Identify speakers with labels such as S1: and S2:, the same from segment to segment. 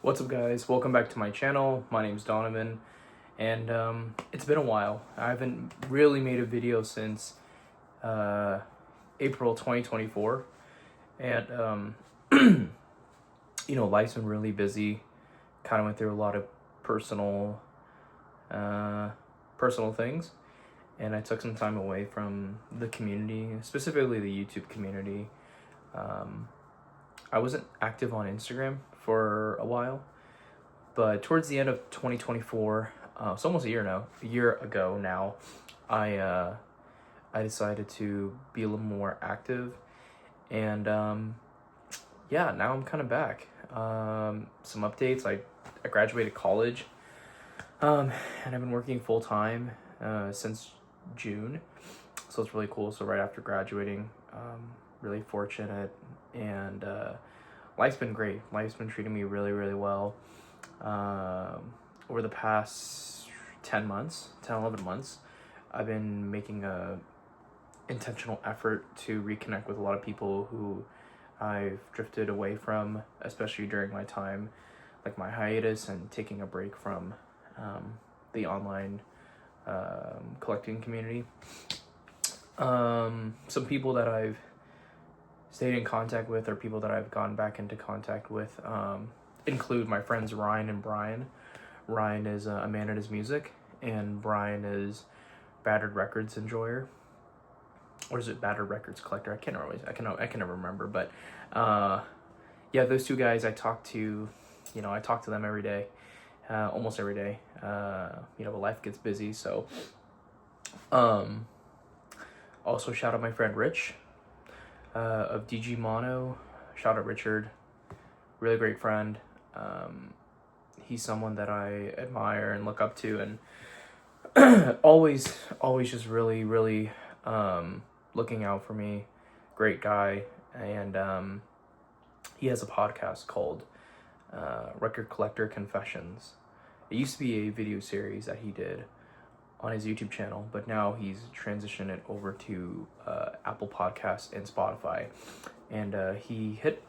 S1: What's up, guys? Welcome back to my channel. My name's Donovan, and it's been a while. I haven't really made a video since April 2024, and life's been really busy. Kind of went through a lot of personal things, and I took some time away from the community, specifically the YouTube community. I wasn't active on Instagram for a while, but towards the end of 2024, it's almost a year ago now, I decided to be a little more active, and now I'm kind of back. Some updates: I graduated college, and I've been working full time since June, so it's really cool. So right after graduating, really fortunate, and life's been great. Life's been treating me really, really well. Over the past 11 months, I've been making a intentional effort to reconnect with a lot of people who I've drifted away from, especially during my time, like my hiatus and taking a break from the online collecting community. Some people that I've stayed in contact with, or people that I've gone back into contact with, include my friends Ryan and Brian. Ryan is a man at his music, and Brian is Battered Records enjoyer, or is it Battered Records collector? I can never remember. But those two guys I talk to. I talk to them every day, almost every day. But life gets busy, so. Also shout out my friend Rich of DG Mono. Shout out Richard, really great friend. He's someone that I admire and look up to, and always just really, really looking out for me. Great guy, and he has a podcast called Record Collector Confessions. It used to be a video series that he did on his YouTube channel, but now he's transitioned it over to Apple Podcasts and Spotify, and he hit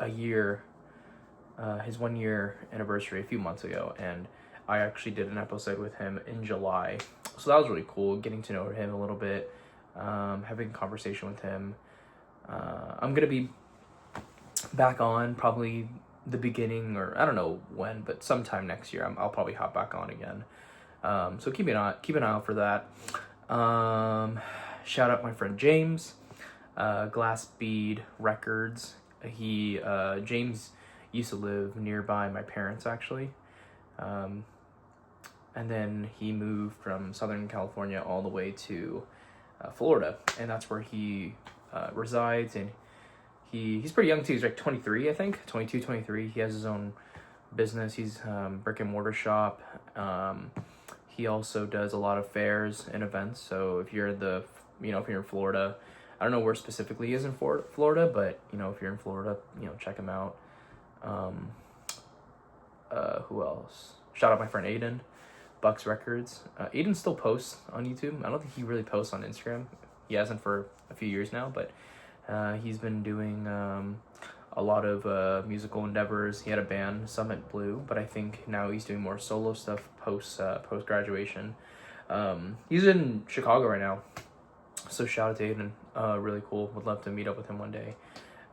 S1: his 1 year anniversary a few months ago, and I actually did an episode with him in July, so that was really cool, getting to know him a little bit, having a conversation with him. I'm gonna be back on probably the beginning, or I don't know when, but sometime next year I'll probably hop back on again. So keep an eye out for that. Shout out my friend James, Glass Bead Records. James used to live nearby my parents, actually. And then he moved from Southern California all the way to Florida, and that's where he resides. And he's pretty young too. He's like 23, I think, 22, 23. He has his own business. He's brick and mortar shop. He also does a lot of fairs and events. So if you're if you're in Florida, I don't know where specifically he is in Florida, but if you're in Florida, check him out. Who else? Shout out my friend Aidan, Bucks Records. Aidan still posts on YouTube. I don't think he really posts on Instagram. He hasn't for a few years now, but he's been doing a lot of musical endeavors. He had a band, Summit Blue, but I think now he's doing more solo stuff post graduation. He's in Chicago right now, so shout out to Aidan. Really cool. Would love to meet up with him one day.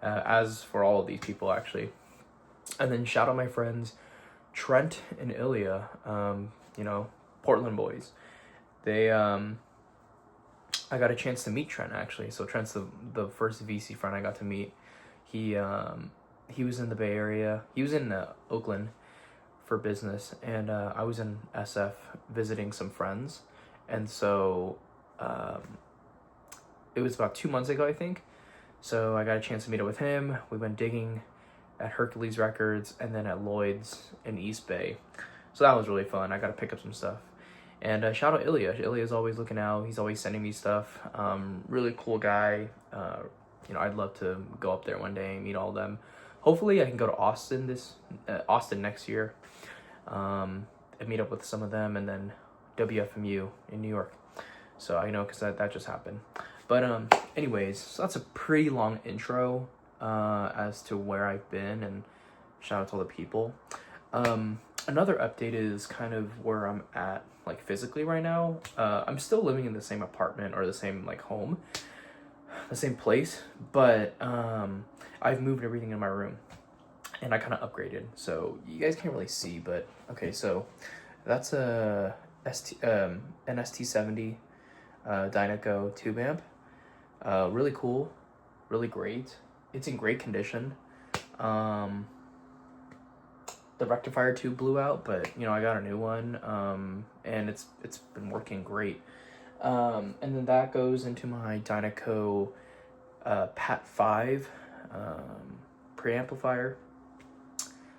S1: As for all of these people, actually. And then shout out my friends Trent and Ilya. Portland boys. They I got a chance to meet Trent, actually. So Trent's the first VC friend I got to meet. He was in the Bay Area. He was in Oakland for business, and I was in SF visiting some friends. And so it was about 2 months ago, I think. So I got a chance to meet up with him. We went digging at Hercules Records and then at Lloyd's in East Bay. So that was really fun. I got to pick up some stuff. And shout out Ilya. Ilya's always looking out. He's always sending me stuff. Really cool guy. I'd love to go up there one day and meet all of them. Hopefully I can go to Austin next year, and meet up with some of them, and then WFMU in New York. So I know, because that just happened. But anyways, so that's a pretty long intro as to where I've been, and shout out to all the people. Another update is kind of where I'm at, like, physically right now. I'm still living in the same apartment or the same, like, home, the same place, but I've moved everything in my room, and I kind of upgraded. So you guys can't really see, but okay, so that's a an ST70 Dynaco tube amp. Really cool, really great. It's in great condition. The rectifier tube blew out, but you know, I got a new one, and it's been working great. And then that goes into my Dynaco Pat 5 preamplifier.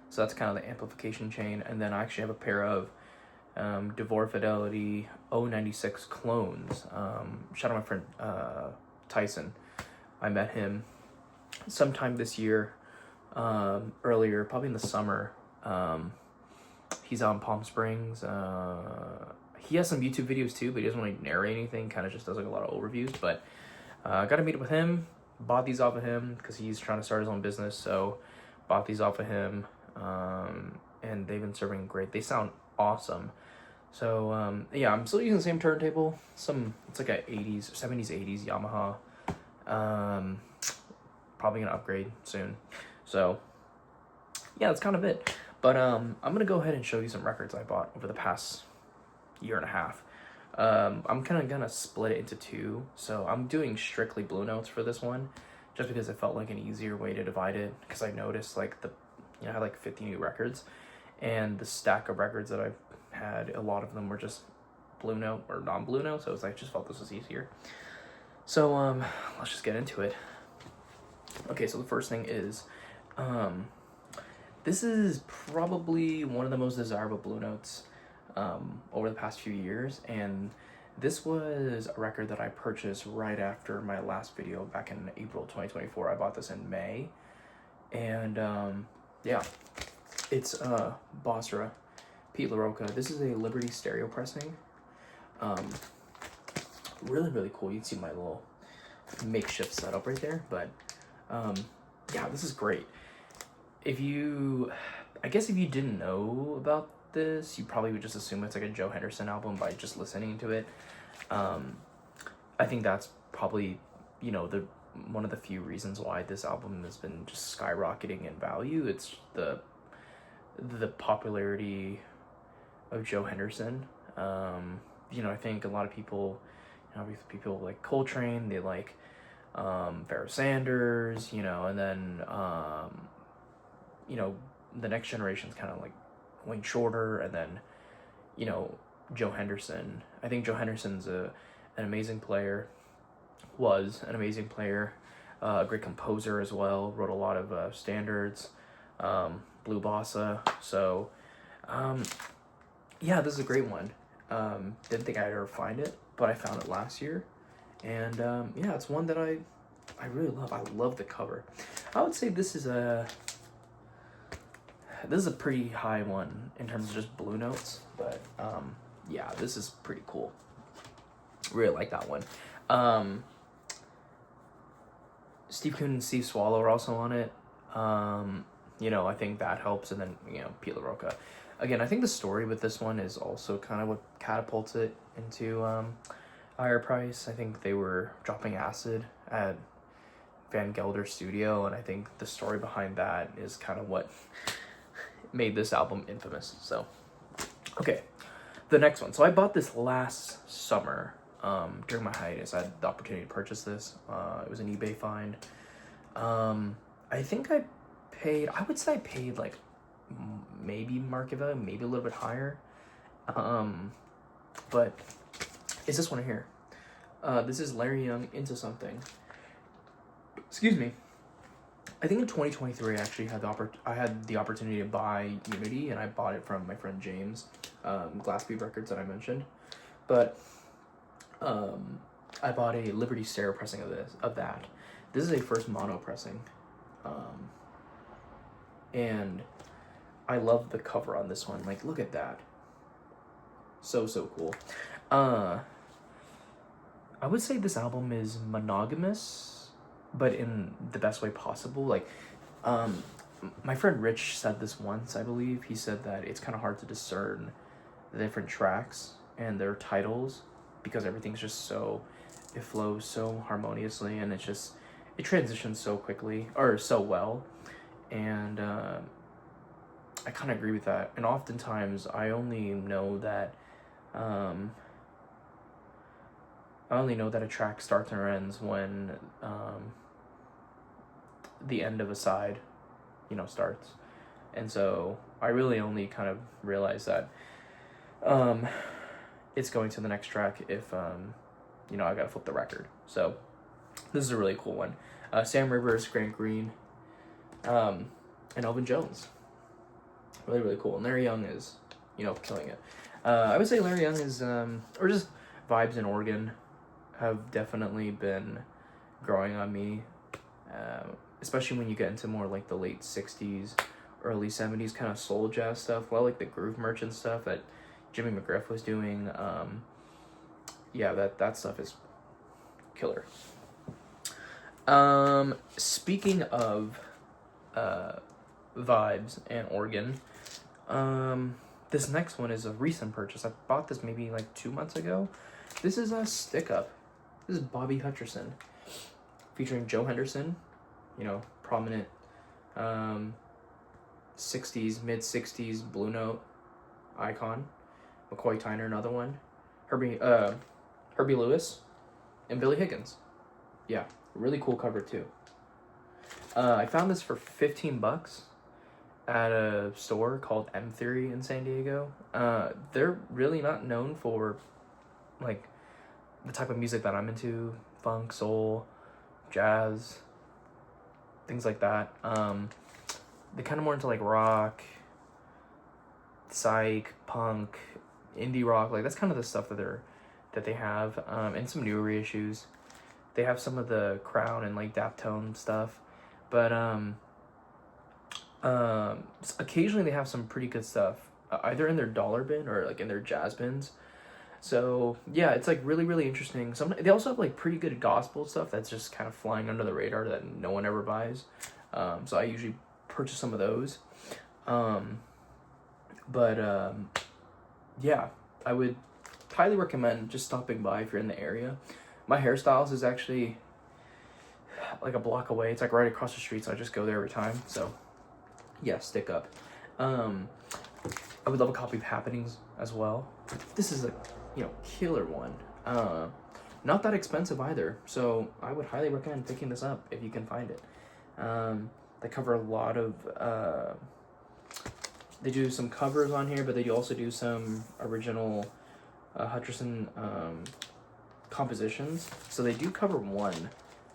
S1: So that's kind of the amplification chain. And then I actually have a pair of DeVore Fidelity 096 clones. Shout out my friend Tyson. I met him sometime this year, earlier, probably in the summer. He's out in Palm Springs. He has some YouTube videos too, but he doesn't really narrate anything, kind of just does like a lot of overviews. But I got to meet up with him, bought these off of him because he's trying to start his own business, so bought these off of him, and they've been serving great. They sound awesome. So yeah, I'm still using the same turntable. It's like a 80s, 70s, 80s Yamaha. Probably gonna upgrade soon. So yeah, that's kind of it. But I'm gonna go ahead and show you some records I bought over the past year and a half. I'm kind of gonna split it into two. So I'm doing strictly Blue Notes for this one, just because it felt like an easier way to divide it. Because I noticed like I had like 50 new records, and the stack of records that I've had, a lot of them were just Blue Note or non-Blue Note. So I just felt this was easier. So let's just get into it. Okay, so the first thing is, this is probably one of the most desirable Blue Notes over the past few years, and this was a record that I purchased right after my last video back in April 2024. I bought this in May, and yeah, it's Basra, Pete LaRocca. This is a Liberty stereo pressing. Really, really cool. You can see my little makeshift setup right there, but yeah, this is great. I guess if you didn't know about this, you probably would just assume it's like a Joe Henderson album by just listening to it. I think that's probably, one of the few reasons why this album has been just skyrocketing in value. It's the popularity of Joe Henderson. I think a lot of people, people like Coltrane, they like Pharoah Sanders, and then the next generation's kind of like Wayne Shorter, and then Joe Henderson. I think Joe Henderson's an amazing player, a great composer as well, wrote a lot of standards, blue bossa. So yeah, this is a great one. Didn't think I'd ever find it, but I found it last year, and yeah, it's one that I really love. I love the cover. I would say this is a pretty high one in terms of just Blue Notes, but yeah, this is pretty cool. Really like that one. Steve Kuhn and Steve Swallow are also on it. I think that helps, and then Pete LaRocca. Again, I think the story with this one is also kind of what catapults it into higher price. I think they were dropping acid at Van Gelder's studio, and I think the story behind that is kind of what made this album infamous. So, okay, the next one. So I bought this last summer during my hiatus. I had the opportunity to purchase this. It was an eBay find. I think I would say I paid like maybe market value, maybe a little bit higher. But it's this one here. This is Larry Young, Into Something. Excuse me. I think in 2023 I actually had the opportunity to buy Unity, and I bought it from my friend James, Glassbeat Records that I mentioned. But I bought a Liberty stereo pressing of that. This is a first mono pressing, and I love the cover on this one. Like, look at that. So cool. I would say this album is monogamous, but in the best way possible. Like, my friend Rich said this once, I believe. He said that it's kind of hard to discern the different tracks and their titles because everything's just so, it flows so harmoniously, and it transitions so quickly, or so well. And I kind of agree with that. And oftentimes I only know that a track starts or ends when the end of a side, starts. And so I really only kind of realize that it's going to the next track if I gotta flip the record. So this is a really cool one. Sam Rivers, Grant Green, and Elvin Jones. Really, really cool. And Larry Young is, killing it. I would say Larry Young is, or just vibes in Oregon have definitely been growing on me, especially when you get into more like the late 60s, early 70s kind of soul jazz stuff. Well, like the Groove Merchant stuff that Jimmy McGriff was doing. That stuff is killer. Speaking of vibes and Oregon, this next one is a recent purchase. I bought this maybe like 2 months ago. This is a Stick Up. This is Bobby Hutcherson, featuring Joe Henderson, prominent 60s, mid-60s Blue Note icon. McCoy Tyner, another one. Herbie Lewis, and Billy Higgins. Yeah, really cool cover too. I found this for $15 at a store called M Theory in San Diego. They're really not known for like the type of music that I'm into, funk, soul, jazz, things like that. They're kind of more into like rock, psych, punk, indie rock. Like that's kind of the stuff that they have, and some newer reissues. They have some of the Crown and like Daftone stuff, but occasionally they have some pretty good stuff, either in their dollar bin or like in their jazz bins. So yeah, it's like really, really interesting. They also have like pretty good gospel stuff that's just kind of flying under the radar that no one ever buys. So I usually purchase some of those. Yeah, I would highly recommend just stopping by if you're in the area. My hairstylist is actually like a block away. It's like right across the street, so I just go there every time. So yeah, Stick Up. I would love a copy of Happenings as well. This is a killer one. Not that expensive either, so I would highly recommend picking this up if you can find it. They cover a lot of they do some covers on here, but they also do some original Hutcherson compositions. So they do cover one.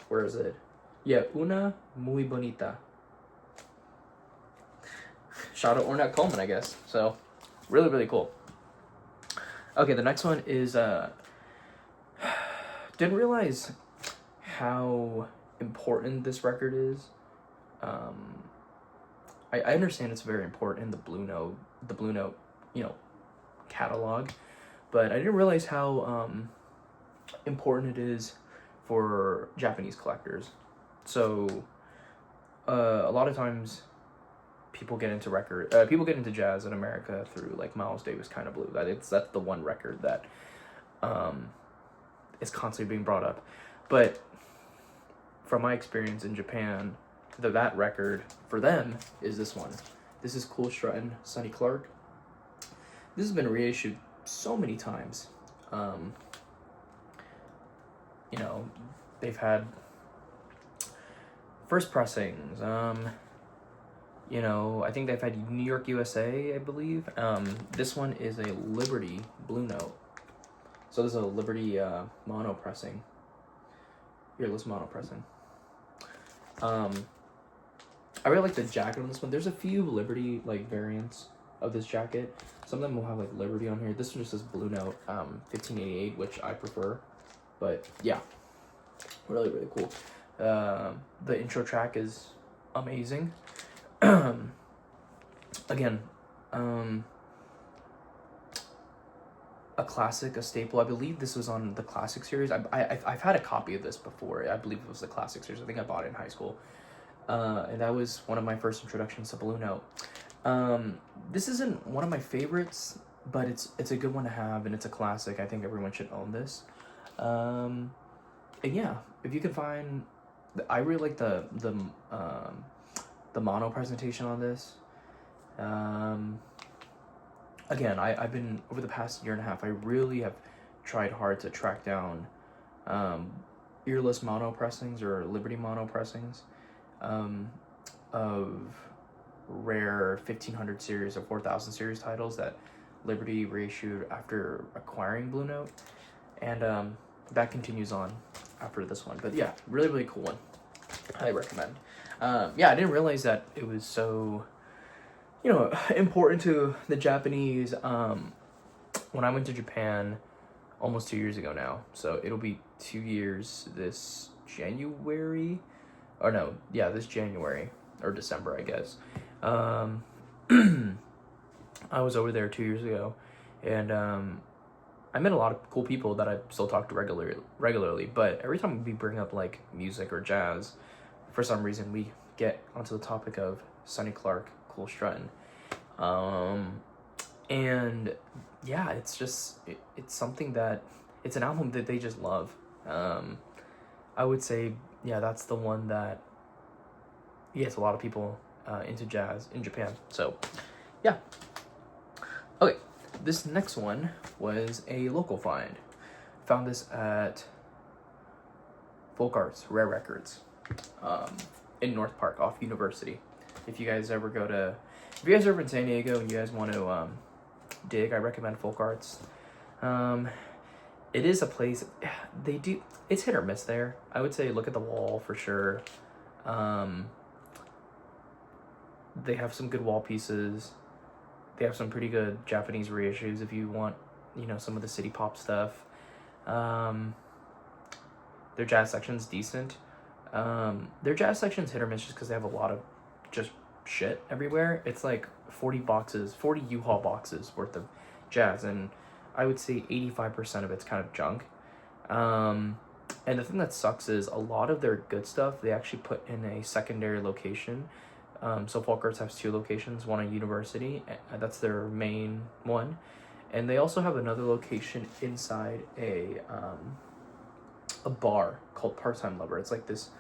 S1: Where is it? Yeah, Una Muy Bonita. Shout out Ornette Coleman, I guess. So really, really cool. Okay, the next one is didn't realize how important this record is. I understand it's very important in the Blue Note, catalog, but I didn't realize how important it is for Japanese collectors. So a lot of times people get into jazz in America through like Miles Davis Kind of Blue. That's the one record that is constantly being brought up. But from my experience in Japan, that record for them is this one. This is Cool Struttin' Sonny Clark. This has been reissued so many times. They've had first pressings. I think they've had New York, USA, I believe. This one is a Liberty Blue Note. So this is a Liberty mono pressing. Earless mono pressing. I really like the jacket on this one. There's a few Liberty like variants of this jacket. Some of them will have like Liberty on here. This one just says Blue Note 1588, which I prefer. But yeah, really, really cool. The intro track is amazing. Again, a classic, a staple. I believe this was on the Classic series. I've had a copy of this before. I believe it was the Classic series. I think I bought it in high school. And that was one of my first introductions to Blue Note. This isn't one of my favorites, but it's a good one to have, and it's a classic. I think everyone should own this. And yeah, if you can find, I really like the mono presentation on this. Again, I've been, over the past year and a half, I really have tried hard to track down earless mono pressings or Liberty mono pressings of rare 1500 series or 4000 series titles that Liberty reissued after acquiring Blue Note, and that continues on after this one. But yeah, really, really cool one. Highly recommend. Yeah, I didn't realize that it was so, important to the Japanese. When I went to Japan almost 2 years ago now, so it'll be 2 years this January, or no, yeah, this January or December, I guess. I was over there 2 years ago, and I met a lot of cool people that I still talk to regularly. But every time we bring up like music or jazz, for some reason we get onto the topic of Sonny Clark, Cool Struttin'. And yeah, it's just it's something that, it's an album that they just love. I would say, yeah, that's the one that gets a lot of people into jazz in Japan. So yeah. Okay, this next one was a local find. Found this at Folk Arts Rare Records in North Park off University. If you guys ever in San Diego and you guys want to dig, I recommend Folk Arts. It is a place, it's hit or miss there. I would say look at the wall for sure. They have some good wall pieces. They have some pretty good Japanese reissues if you want, some of the city pop stuff. Their jazz section's decent. Their jazz section's hit or miss just because they have a lot of just shit everywhere. It's like 40 U-Haul boxes worth of jazz, and I would say 85% of it's kind of junk. And the thing that sucks is a lot of their good stuff they actually put in a secondary location. So Folk Arts has 2 locations, one at University, that's their main one, and they also have another location inside a bar called Part-Time Lover. It's like this,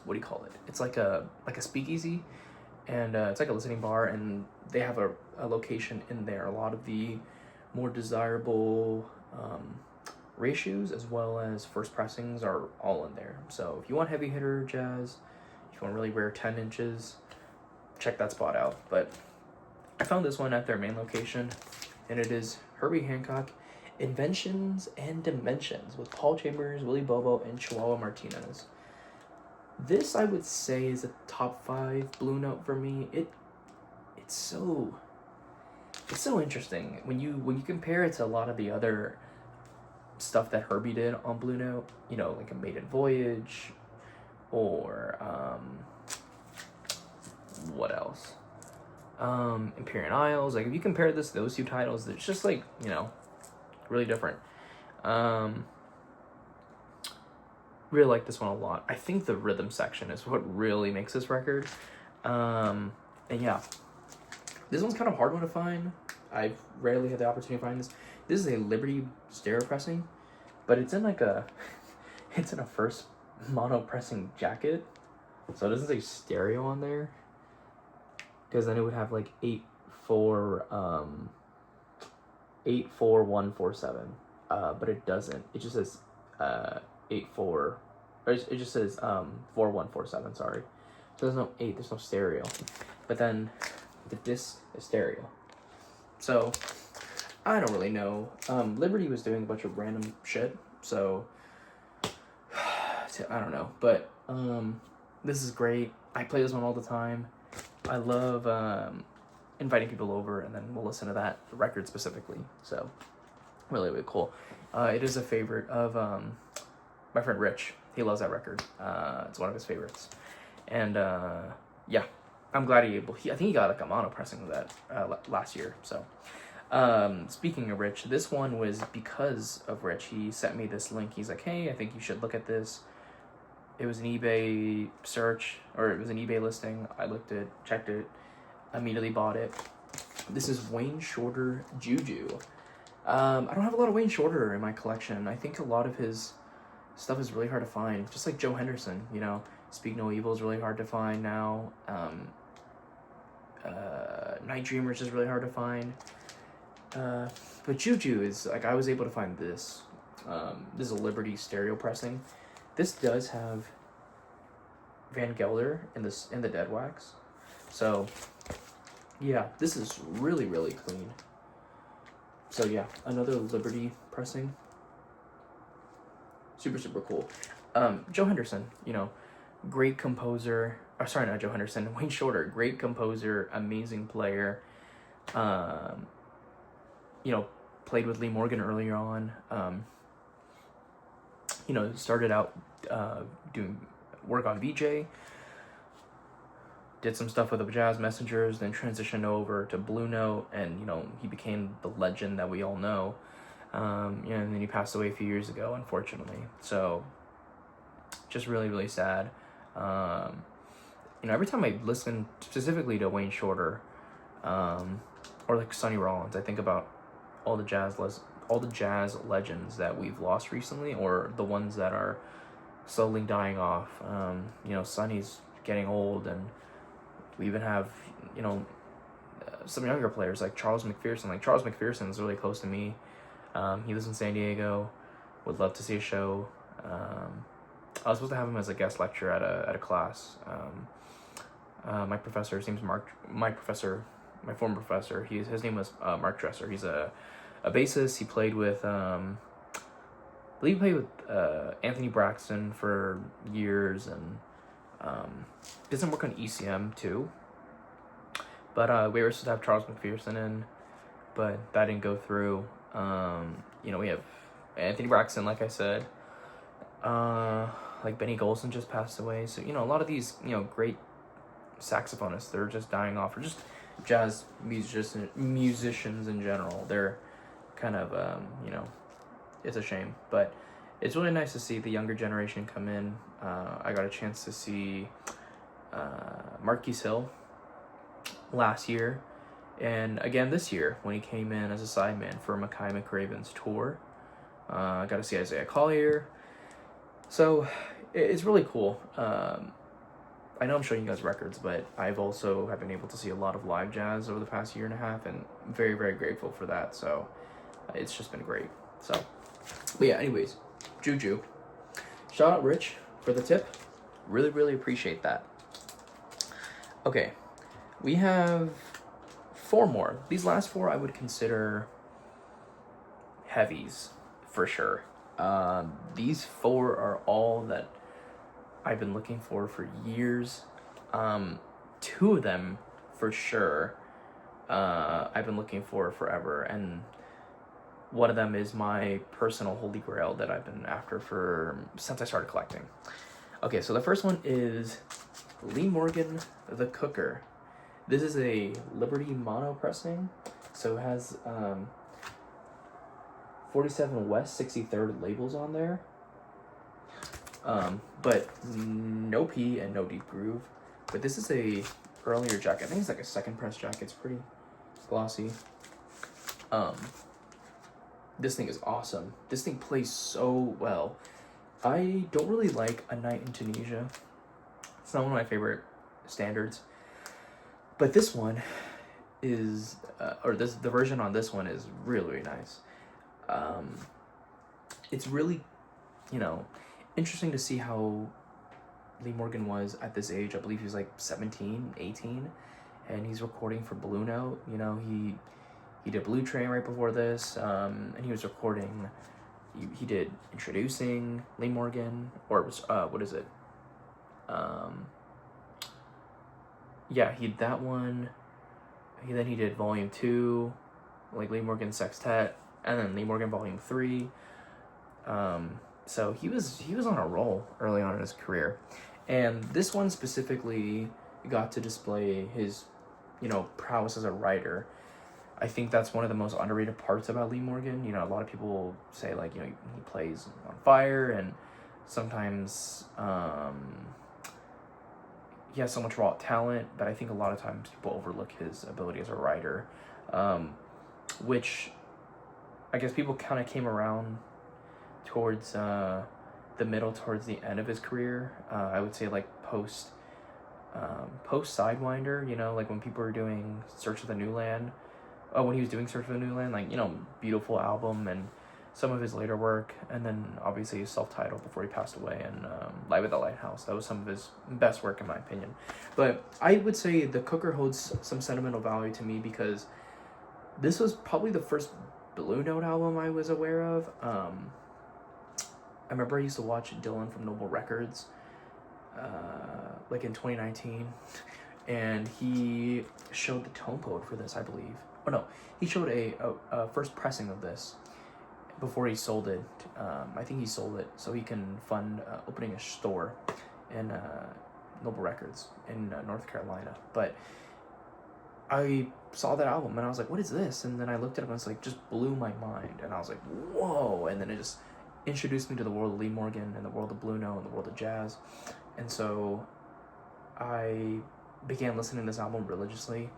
S1: what do you call it? It's like a speakeasy, and it's like a listening bar, and they have a location in there. A lot of the more desirable reissues as well as first pressings are all in there. So if you want heavy hitter jazz, if you want really rare 10 inches, check that spot out. But I found this one at their main location, and it is Herbie Hancock, Inventions and Dimensions with Paul Chambers, Willie Bobo, and Chihuahua Martinez. This, I would say, is a top 5 Blue Note for me. It's so interesting when you compare it to a lot of the other stuff that Herbie did on Blue Note, like A Maiden Voyage, or what else? Empyrean Isles. Like if you compare those 2 titles, it's just like, really different. Really like this one a lot. I think the rhythm section is what really makes this record. And yeah, this one's kind of hard one to find. I've rarely had the opportunity to find this. This is a Liberty stereo pressing, but it's in like it's in a first mono pressing jacket, so it doesn't say stereo on there, because then it would have like 84147, but it doesn't. It just says 84, or it just says 4147. Sorry, so there's no 8. There's no stereo, but then the disc is stereo. So I don't really know. Liberty was doing a bunch of random shit, so I don't know. But this is great. I play this one all the time. I love inviting people over, and then we'll listen to that record specifically. So really, really cool. It is a favorite of my friend Rich. He loves that record. It's one of his favorites. And yeah, I'm glad I think he got like a mono pressing of that last year. So speaking of Rich, this one was because of Rich. He sent me this link. He's like, hey, I think you should look at this. it was an eBay search, or it was an eBay listing. I checked it, immediately bought it. This is Wayne Shorter Juju. I don't have a lot of Wayne Shorter in my collection. I think a lot of his stuff is really hard to find. Just like Joe Henderson, you know, Speak No Evil is really hard to find now. Night Dreamers is really hard to find. But Juju is, like, I was able to find this. This is a Liberty stereo pressing. This does have Van Gelder in the dead wax. So, yeah, this is really, really clean. So, yeah, another Liberty pressing. Super, super cool. Joe Henderson, you know, great composer. Oh, sorry, not Joe Henderson. Wayne Shorter, great composer, amazing player. You know, played with Lee Morgan earlier on. You know, started out doing work on VJ. Did some stuff with the Jazz Messengers, then transitioned over to Blue Note, and, you know, he became the legend that we all know. You know, and then he passed away a few years ago, unfortunately. So, just really, really sad. You know, every time I listen specifically to Wayne Shorter, or like Sonny Rollins, I think about all the jazz legends that we've lost recently, or the ones that are slowly dying off. You know, Sonny's getting old, and we even have, you know, some younger players like Charles McPherson. Like, Charles McPherson is really close to me. He lives in San Diego. Would love to see a show. I was supposed to have him as a guest lecturer at a class. My professor, his name's Mark. My former professor. His name was Mark Dresser. He's a bassist. He played with I believe he played with Anthony Braxton for years, and did some work on ECM too. But we were supposed to have Charles McPherson in, but that didn't go through. You know, we have Anthony Braxton, like I said. Like Benny Golson just passed away. So, you know, a lot of these, you know, great saxophonists, they're just dying off, or just jazz musicians in general. They're kind of, you know, it's a shame. But it's really nice to see the younger generation come in. I got a chance to see Marquise Hill last year, and again this year when he came in as a sideman for Mackay McRaven's tour. I got to see Isaiah Collier. So it's really cool. I know I'm showing you guys records, but I've also have been able to see a lot of live jazz over the past year and a half, and very, very grateful for that. So it's just been great. So, but yeah, anyways, Juju. Shout out Rich for the tip. Really, really appreciate that. Okay, we have 4 more. These last 4 I would consider heavies for sure. These 4 are all that I've been looking for years. 2 of them for sure I've been looking for forever, and one of them is my personal holy grail that I've been after since I started collecting. Okay, so the first one is Lee Morgan the Cooker. This is a Liberty mono pressing, so it has 47 West 63rd labels on there, but no P and no deep groove. But this is a earlier jacket. I think it's like a second press jacket. It's pretty glossy. This thing is awesome. This thing plays so well. I don't really like A Night in Tunisia. It's not one of my favorite standards, but this one is, the version on this one is really, really nice. It's really, you know, interesting to see how Lee Morgan was at this age. I believe he was like 17, 18, and he's recording for Blue Note. You know, he did Blue Train right before this, and he was recording, he did Introducing Lee Morgan, or it was, what is it? Yeah, he did that one. Then he did Volume 2, like Lee Morgan Sextet, and then Lee Morgan Volume 3. So he was on a roll early on in his career. And this one specifically got to display his, you know, prowess as a writer. I think that's one of the most underrated parts about Lee Morgan. You know, a lot of people say, like, you know, he plays on fire, and Sometimes he has so much raw talent, but I think a lot of times people overlook his ability as a writer, which I guess people kind of came around towards the middle, towards the end of his career. I would say like post Sidewinder, you know, like when people were doing Search of the New Land. When he was doing Search of the New Land, like, you know, beautiful album, and some of his later work, and then obviously his self-titled before he passed away, and Live at the Lighthouse. That was some of his best work in my opinion. But I would say The Cooker holds some sentimental value to me because this was probably the first Blue Note album I was aware of. I remember I used to watch Dylan from Noble Records like in 2019, and he showed the tone poet for this, I believe. Oh no, he showed a first pressing of this before he sold it. I think he sold it so he can fund opening a store in Noble Records in North Carolina. But I saw that album and I was like, what is this? And then I looked at it and it's like, just blew my mind. And I was like, whoa. And then it just introduced me to the world of Lee Morgan and the world of Blue Note and the world of jazz. And so I began listening to this album religiously.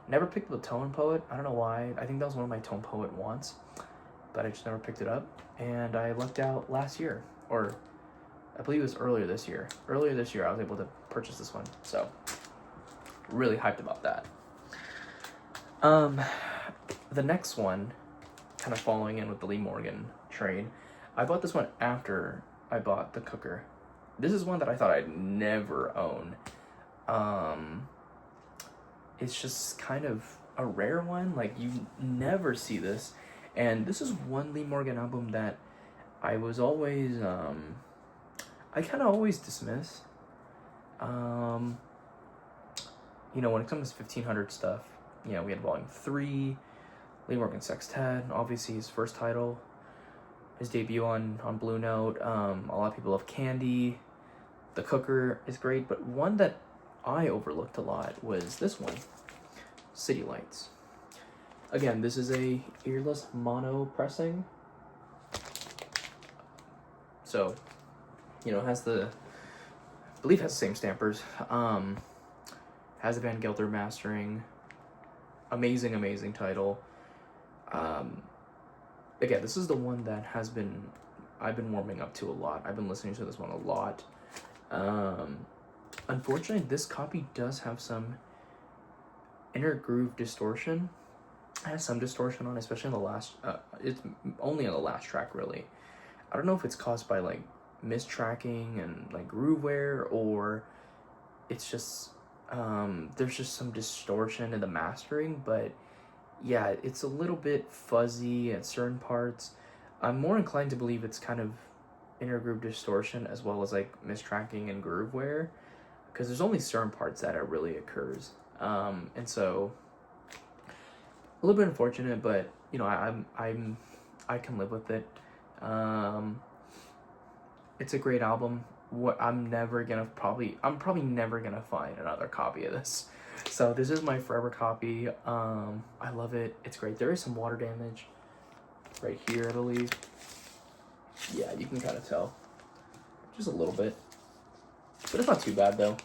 S1: Never picked up the Tone Poet. I don't know why. I think that was one of my Tone Poet wants, but I just never picked it up. And I lucked out last year, or I believe it was earlier this year. Earlier this year, I was able to purchase this one. So really hyped about that. The next one, kind of following in with the Lee Morgan train, I bought this one after I bought The Cooker. This is one that I thought I'd never own. It's just kind of a rare one. Like, you never see this. And this is one Lee Morgan album that I was always, I kind of always dismiss. You know, when it comes to 1500 stuff, you know, we had Volume 3, Lee Morgan Sextet, obviously his first title, his debut on Blue Note. A lot of people love Candy. The Cooker is great, but one that I overlooked a lot was this one, City Lights. Again, this is a earless mono pressing. So, you know, has the, I believe has the same stampers. Has the Van Gelder mastering. Amazing, amazing title. Again, this is the one that I've been warming up to a lot. I've been listening to this one a lot. Unfortunately, this copy does have some inner groove distortion. It has some distortion on it, especially on the last, it's only on the last track, really. I don't know if it's caused by, like, mistracking and, like, groove wear, or it's just, there's just some distortion in the mastering, but yeah, it's a little bit fuzzy at certain parts. I'm more inclined to believe it's kind of inner groove distortion as well as, like, mistracking and groove wear, because there's only certain parts that it really occurs. And so a little bit unfortunate, but you know, I can live with it. It's a great album. I'm probably never gonna find another copy of this. So this is my forever copy. I love it. It's great. There is some water damage right here, I believe. Yeah, you can kind of tell. Just a little bit. But it's not too bad though.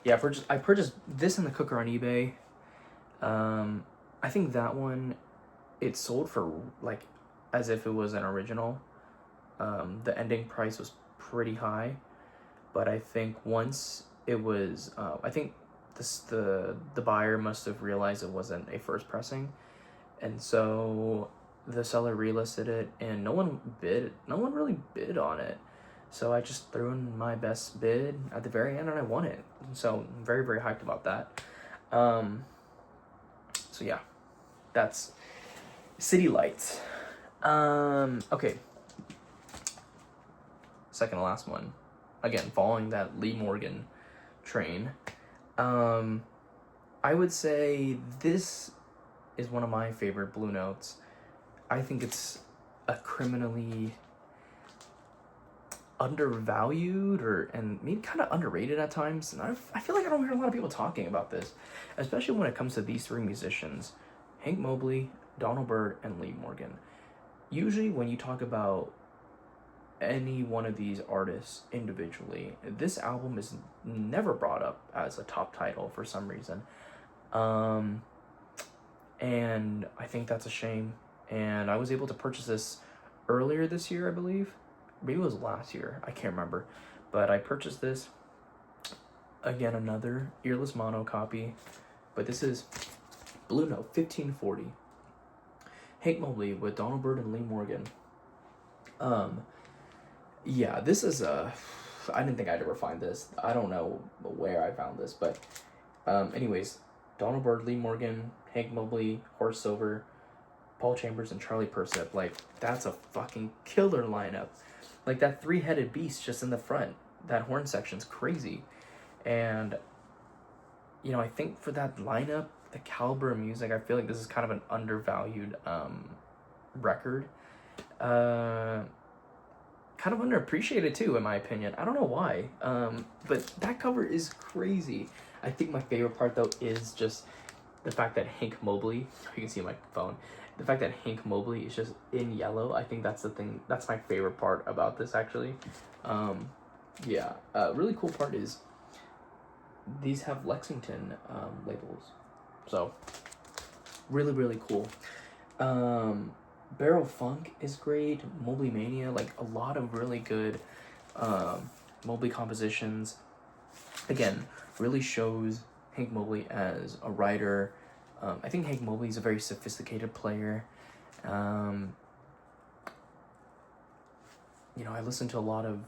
S1: Yeah, I purchased this and The Cooker on eBay. I think that one, it sold for, like, as if it was an original. The ending price was pretty high, but I think once it was, I think the buyer must have realized it wasn't a first pressing, and so the seller relisted it, and no one really bid on it. So I just threw in my best bid at the very end, and I won it. So I'm very, very hyped about that. So yeah, that's City Lights. Okay. Second to last one. Again, following that Lee Morgan train. I would say this is one of my favorite Blue Notes. I think it's a criminally undervalued and maybe kind of underrated at times. And I feel like I don't hear a lot of people talking about this, especially when it comes to these three musicians, Hank Mobley, Donald Byrd, and Lee Morgan. Usually when you talk about any one of these artists individually. This album is never brought up as a top title for some reason. And I think that's a shame. And I was able to purchase this earlier this year, I believe. Maybe it was last year. I can't remember. But I purchased this. Again, another earless mono copy. But this is Blue Note 1540. Hank Mobley with Donald Byrd and Lee Morgan. Yeah, this is I didn't think I'd ever find this. I don't know where I found this, but anyways, Donald Byrd, Lee Morgan, Hank Mobley, Horace Silver, Paul Chambers, and Charlie Persip. Like, that's a fucking killer lineup. Like, that three-headed beast just in the front, that horn section's crazy. And, you know, I think for that lineup, the caliber of music, I feel like this is kind of an undervalued record. Kind of underappreciated too, in my opinion. I don't know why, but that cover is crazy. I think my favorite part though is just the fact that Hank Mobley, you can see my phone, the fact that Hank Mobley is just in yellow. I think that's the thing, that's my favorite part about this actually. Yeah, really cool part is these have Lexington labels, so really, really cool. Barrel Funk is great. Mobley Mania, like a lot of really good Mobley compositions. Again, really shows Hank Mobley as a writer. I think Hank Mobley is a very sophisticated player. You know, I listen to a lot of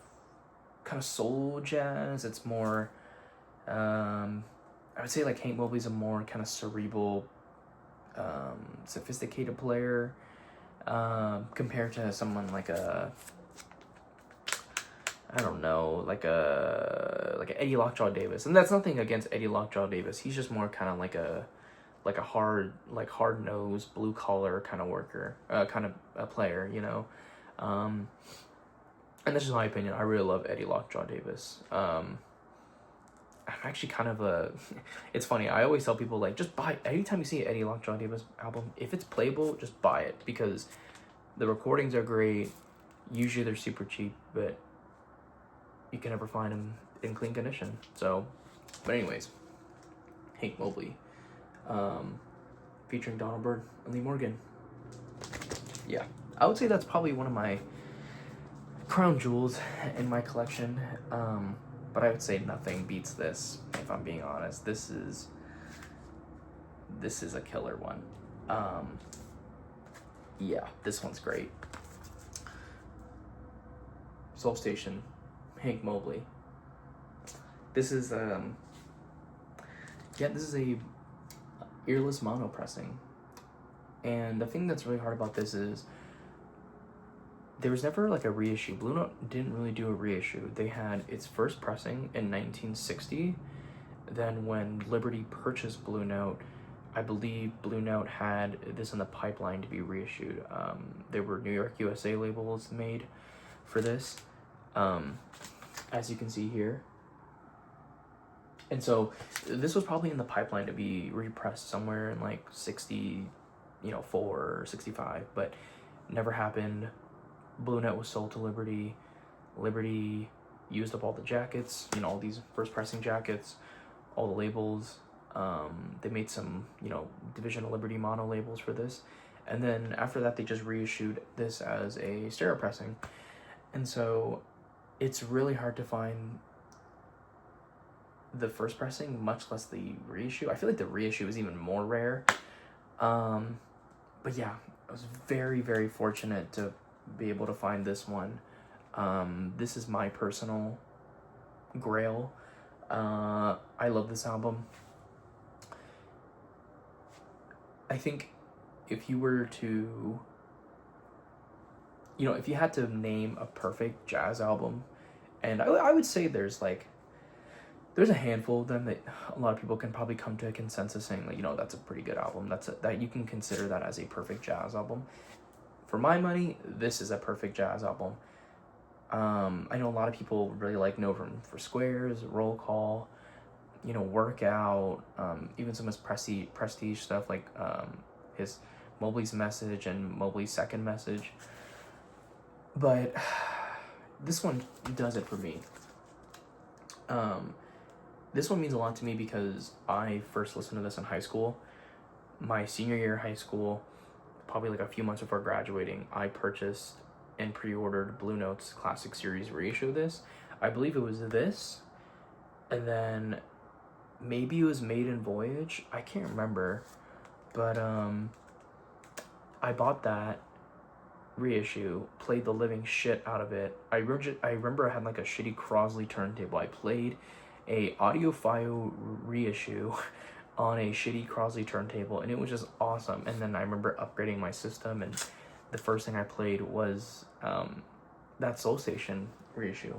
S1: kind of soul jazz. It's more, I would say like Hank Mobley's a more kind of cerebral, sophisticated player. Compared to someone like a, I don't know, like a Eddie Lockjaw Davis, and that's nothing against Eddie Lockjaw Davis. He's just more kind of like a hard nosed blue collar kind of worker, kind of a player, you know. And that's just my opinion. I really love Eddie Lockjaw Davis. I'm actually kind of a, it's funny, I always tell people, like, just buy it. Anytime you see an Eddie Lockjaw Davis album, if it's playable, just buy it, because the recordings are great. Usually they're super cheap, but you can never find them in clean condition. So, but anyways, Hank Mobley, featuring Donald Byrd and Lee Morgan. Yeah, I would say that's probably one of my crown jewels in my collection. But I would say nothing beats this, if I'm being honest. This is a killer one. Yeah, this one's great. Soul Station, Hank Mobley. This is this is a earless mono pressing. And the thing that's really hard about this is there was never like a reissue. Blue Note didn't really do a reissue. They had its first pressing in 1960. Then when Liberty purchased Blue Note, I believe Blue Note had this in the pipeline to be reissued. There were New York, USA labels made for this, as you can see here. And so this was probably in the pipeline to be repressed somewhere in like 64 or 65, but never happened. Blue Note was sold to Liberty. Liberty used up all the jackets, all these first pressing jackets, all the labels. They made some, Division of Liberty mono labels for this. And then after that, they just reissued this as a stereo pressing. And so it's really hard to find the first pressing, much less the reissue. I feel like the reissue is even more rare. But yeah, I was very, very fortunate to be able to find this one. This is my personal grail. I love this album. I think if you were to, if you had to name a perfect jazz album, and I would say there's a handful of them that a lot of people can probably come to a consensus saying, that's a pretty good album. That you can consider that as a perfect jazz album. For my money, this is a perfect jazz album. I know a lot of people really like No Room for Squares, Roll Call, Workout, even some of his prestige stuff like his Mobley's Message and Mobley's Second Message. But this one does it for me. This one means a lot to me because I first listened to this in high school. My senior year of high school, probably like a few months before graduating, I purchased and pre-ordered Blue Note's Classic Series reissue of this. I believe it was this, and then maybe it was Maiden Voyage. I can't remember, but I bought that reissue, played the living shit out of it. I remember I had like a shitty Crosley turntable. I played a audiophile reissue on a shitty Crosley turntable, and it was just awesome. And then I remember upgrading my system, and the first thing I played was that Soul Station reissue.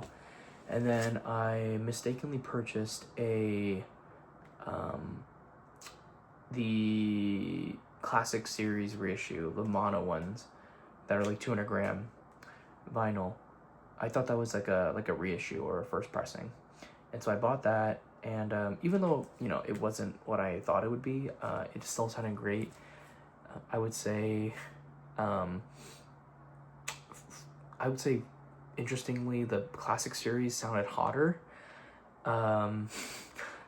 S1: And then I mistakenly purchased the Classic Series reissue, the mono ones that are like 200 gram vinyl. I thought that was like a reissue or a first pressing. And so I bought that, and even though, you know, it wasn't what I thought it would be, it still sounded great. I would say, interestingly, the Classic Series sounded hotter.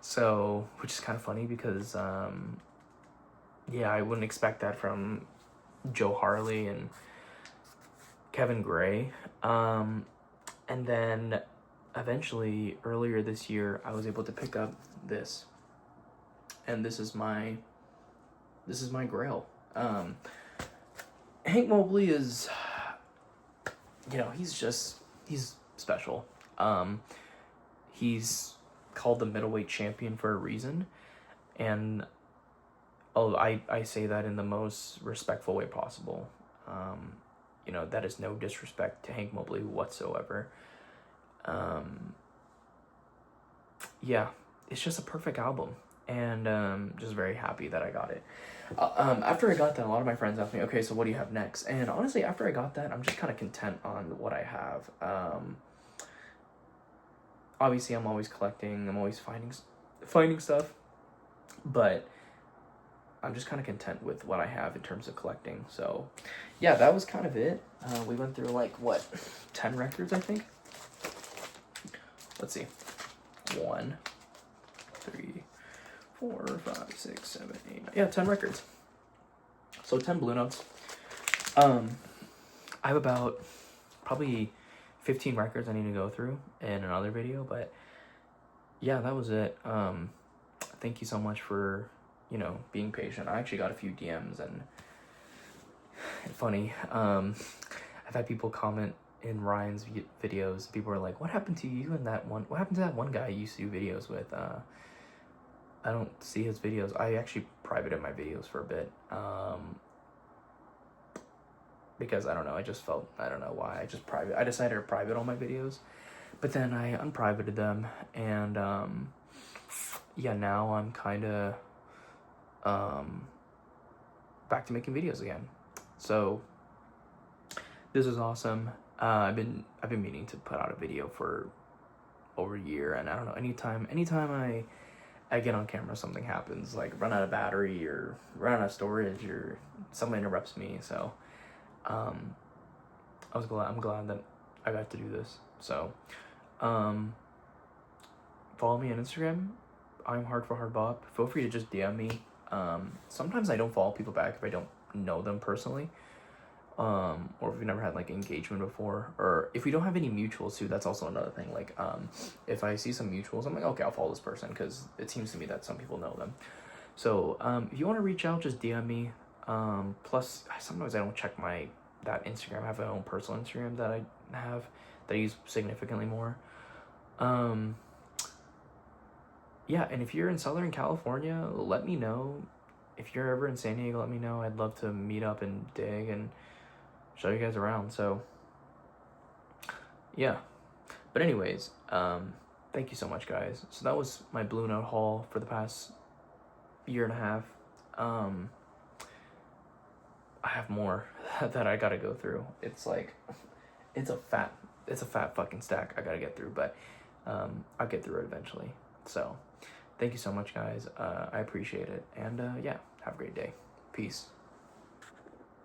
S1: So, which is kind of funny because, yeah, I wouldn't expect that from Joe Harley and Kevin Gray. And then eventually, earlier this year, I was able to pick up this, and this is my grail. Hank Mobley is, you know, he's special. He's called the middleweight champion for a reason, and I say that in the most respectful way possible. You know, that is no disrespect to Hank Mobley whatsoever. Yeah, it's just a perfect album, and just very happy that I got it. After I got that, a lot of my friends asked me, okay, so what do you have next? And honestly, after I got that, I'm just kind of content on what I have. Obviously, I'm always collecting, I'm always finding stuff, but I'm just kind of content with what I have in terms of collecting. So yeah, that was kind of it. We went through like, what, 10 records, I think? Let's see. 1, 3, 4, 5, 6, 7, 8, 9. Yeah, 10 records. So 10 Blue Notes. I have about probably 15 records I need to go through in another video, but yeah, that was it. Thank you so much for, you know, being patient. I actually got a few DMs, and funny, I've had people comment in Ryan's videos. People are like, what happened to you and what happened to that one guy you used to do videos with? I don't see his videos. I actually privated my videos for a bit, because I don't know, I don't know why, I decided to private all my videos, but then I unprivated them, and yeah, now I'm kind of back to making videos again. So this is awesome. I've been meaning to put out a video for over a year, and I don't know, anytime I get on camera, something happens, like run out of battery or run out of storage or someone interrupts me. So I'm glad that I got to do this. So follow me on Instagram. I'm Hard for Hard Bop. Feel free to just DM me. Sometimes I don't follow people back if I don't know them personally, or if we've never had like engagement before, or if we don't have any mutuals too. That's also another thing. Like if I see some mutuals, I'm like, okay, I'll follow this person, because it seems to me that some people know them. So if you want to reach out, just DM me. Plus sometimes I don't check that Instagram. I have my own personal Instagram that I use significantly more. Yeah, and if you're in Southern California, let me know. If you're ever in San Diego, let me know. I'd love to meet up and dig and show you guys around. So yeah, but anyways, thank you so much, guys. So that was my Blue Note haul for the past year and a half. I have more that I gotta go through. It's like, it's a fat fucking stack I gotta get through, but I'll get through it eventually. So thank you so much, guys. I appreciate it, and yeah, have a great day. Peace.